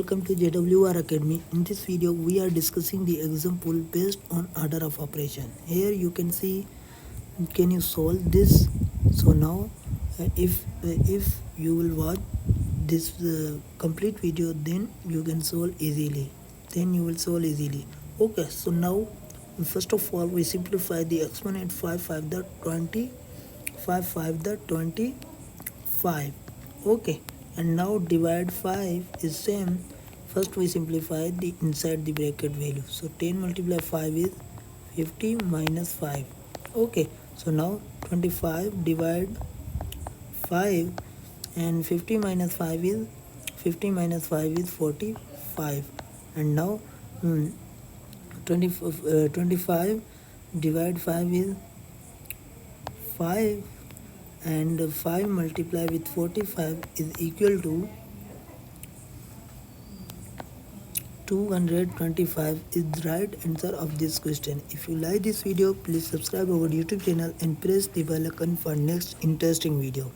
Welcome to JWR Academy. In this video, we are discussing the example based on order of operation. Here you can see, can you solve this? So now, if you will watch this complete video, then you can solve easily. Okay. So now, first of all, we simplify the exponent 5 the 20, 5 the 25. Okay, and now divide 5 is same. First we simplify the inside the bracket value. So 10 multiplied 5 is 50 minus 5. Okay, so now 25 divide 5, and 50 minus 5 is 45. And now 25 divide 5 is 5, and 5 multiplied with 45 is equal to 225 is the right answer of this question. If you like this video, please subscribe our YouTube channel and press the bell icon for next interesting video.